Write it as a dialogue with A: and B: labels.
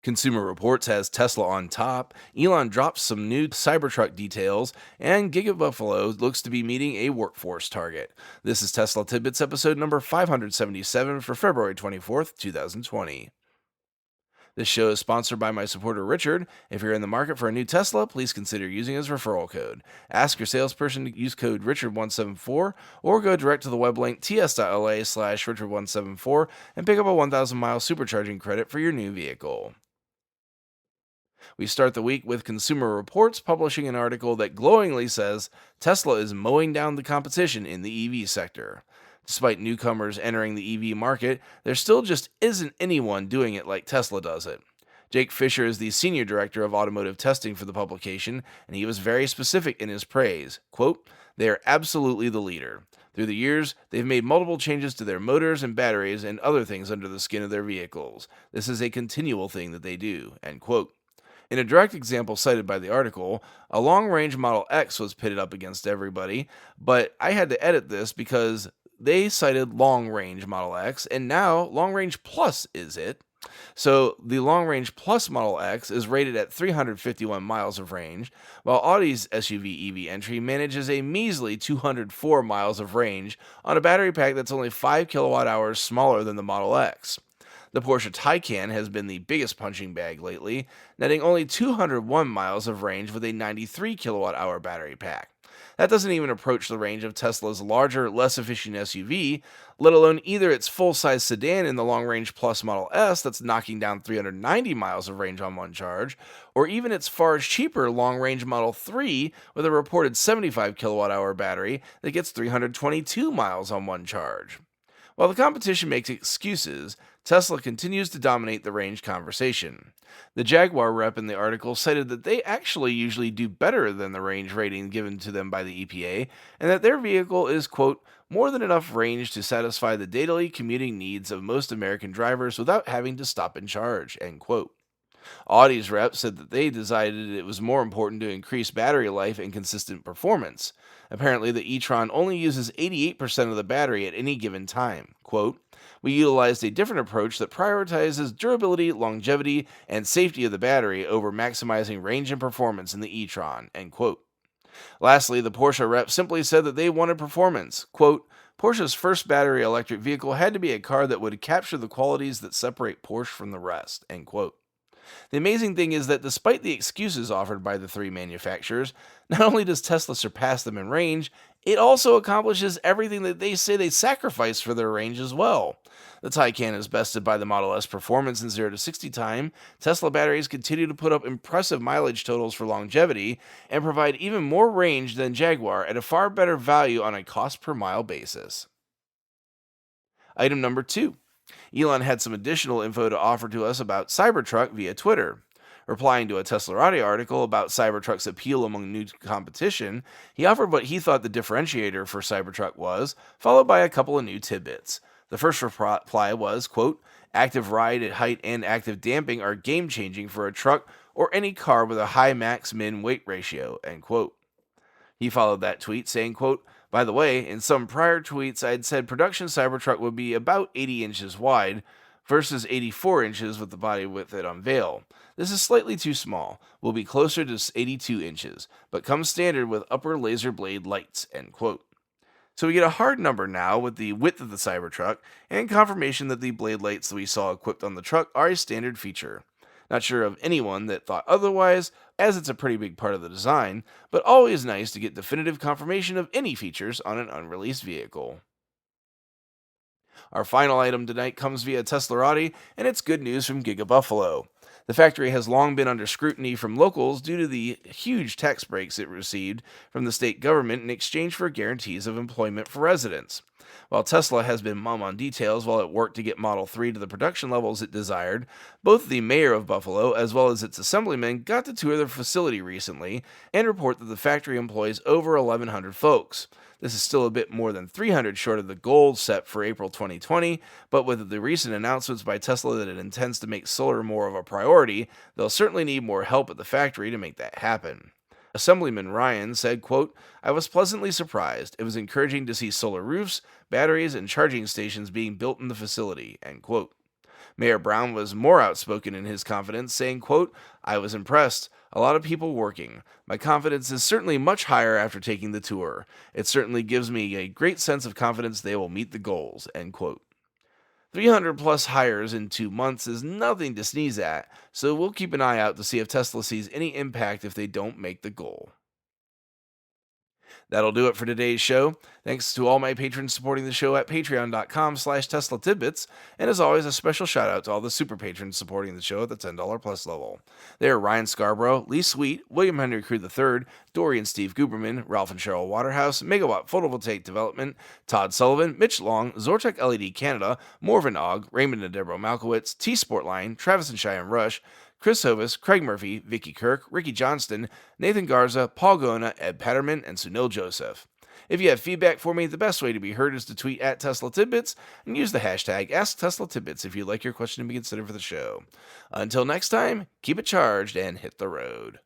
A: Consumer Reports has Tesla on top, Elon drops some new CyberTruck details, and Giga Buffalo looks to be meeting a workforce target. This is Tesla Tidbits episode number 577 for February 24th, 2020. This show is sponsored by my supporter Richard. If you're in the market for a new Tesla, please consider using his referral code. Ask your salesperson to use code Richard174 or go direct to the web link ts.la/Richard174 and pick up a 1,000 mile supercharging credit for your new vehicle. We start the week with Consumer Reports publishing an article that glowingly says Tesla is mowing down the competition in the EV sector. Despite newcomers entering the EV market, there still just isn't anyone doing it like Tesla does it. Jake Fisher is the senior director of automotive testing for the publication, and he was very specific in his praise. Quote, "They are absolutely the leader. Through the years, they've made multiple changes to their motors and batteries and other things under the skin of their vehicles. This is a continual thing that they do." End quote. In a direct example cited by the article, a long-range Model X was pitted up against everybody, but I had to edit this because they cited long-range Model X, and now long-range Plus is it. So the long-range Plus Model X is rated at 351 miles of range, while Audi's SUV EV entry manages a measly 204 miles of range on a battery pack that's only 5 kilowatt hours smaller than the Model X. The Porsche Taycan has been the biggest punching bag lately, netting only 201 miles of range with a 93 kilowatt hour battery pack. That doesn't even approach the range of Tesla's larger, less efficient SUV, let alone either its full-size sedan in the long-range Plus Model S that's knocking down 390 miles of range on one charge, or even its far cheaper long-range Model 3 with a reported 75 kilowatt hour battery that gets 322 miles on one charge. While the competition makes excuses, Tesla continues to dominate the range conversation. The Jaguar rep in the article cited that they actually usually do better than the range rating given to them by the EPA, and that their vehicle is, quote, more than enough range to satisfy the daily commuting needs of most American drivers without having to stop and charge, end quote. Audi's rep said that they decided it was more important to increase battery life and consistent performance. Apparently, the e-tron only uses 88% of the battery at any given time. Quote, "We utilized a different approach that prioritizes durability, longevity, and safety of the battery over maximizing range and performance in the e-tron." End quote. Lastly, the Porsche rep simply said that they wanted performance. Quote, "Porsche's first battery electric vehicle had to be a car that would capture the qualities that separate Porsche from the rest." End quote. The amazing thing is that despite the excuses offered by the three manufacturers, not only does Tesla surpass them in range, it also accomplishes everything that they say they sacrifice for their range as well. The Taycan is bested by the Model S performance in 0 to 60 time, Tesla batteries continue to put up impressive mileage totals for longevity, and provide even more range than Jaguar at a far better value on a cost per mile basis. Item number 2. Elon had some additional info to offer to us about CyberTruck via Twitter. Replying to a Teslarati article about CyberTruck's appeal among new competition, he offered what he thought the differentiator for CyberTruck was, followed by a couple of new tidbits. The first reply was, quote, "Active ride at height and active damping are game-changing for a truck or any car with a high max-min weight ratio," end quote. He followed that tweet saying, quote, "By the way, in some prior tweets I had said production Cybertruck would be about 80 inches wide versus 84 inches with the body width it unveiled. This is slightly too small, will be closer to 82 inches, but comes standard with upper laser blade lights," end quote. So we get a hard number now with the width of the Cybertruck, and confirmation that the blade lights that we saw equipped on the truck are a standard feature. Not sure of anyone that thought otherwise, as it's a pretty big part of the design, but always nice to get definitive confirmation of any features on an unreleased vehicle. Our final item tonight comes via Teslarati, and it's good news from Giga Buffalo. The factory has long been under scrutiny from locals due to the huge tax breaks it received from the state government in exchange for guarantees of employment for residents. While Tesla has been mum on details while it worked to get Model 3 to the production levels it desired, both the mayor of Buffalo as well as its assemblyman got to tour their facility recently and report that the factory employs over 1,100 folks. This is still a bit more than 300 short of the goal set for April 2020, but with the recent announcements by Tesla that it intends to make solar more of a priority, they'll certainly need more help at the factory to make that happen. Assemblyman Ryan said, quote, "I was pleasantly surprised. It was encouraging to see solar roofs, batteries, and charging stations being built in the facility," end quote. Mayor Brown was more outspoken in his confidence, saying, quote, "I was impressed. A lot of people working. My confidence is certainly much higher after taking the tour. It certainly gives me a great sense of confidence they will meet the goals," end quote. 300 plus hires in 2 months is nothing to sneeze at, so we'll keep an eye out to see if Tesla sees any impact if they don't make the goal. That'll do it for today's show. Thanks to all my patrons supporting the show at patreon.com/Tesla Tidbits. And as always, a special shout out to all the super patrons supporting the show at the $10 plus level. They are Ryan Scarborough, Lee Sweet, William Henry Crew III, Dory and Steve Guberman, Ralph and Cheryl Waterhouse, Megawatt Photovoltaic Development, Todd Sullivan, Mitch Long, Zortec LED Canada, Morven Ogg, Raymond and Deborah Malkowitz, T Sportline, Travis and Cheyenne Rush, Chris Hovis, Craig Murphy, Vicky Kirk, Ricky Johnston, Nathan Garza, Paul Gona, Ed Patterman, and Sunil Joseph. If you have feedback for me, the best way to be heard is to tweet at Tesla Tidbits and use the hashtag AskTeslaTidbits if you'd like your question to be considered for the show. Until next time, keep it charged and hit the road.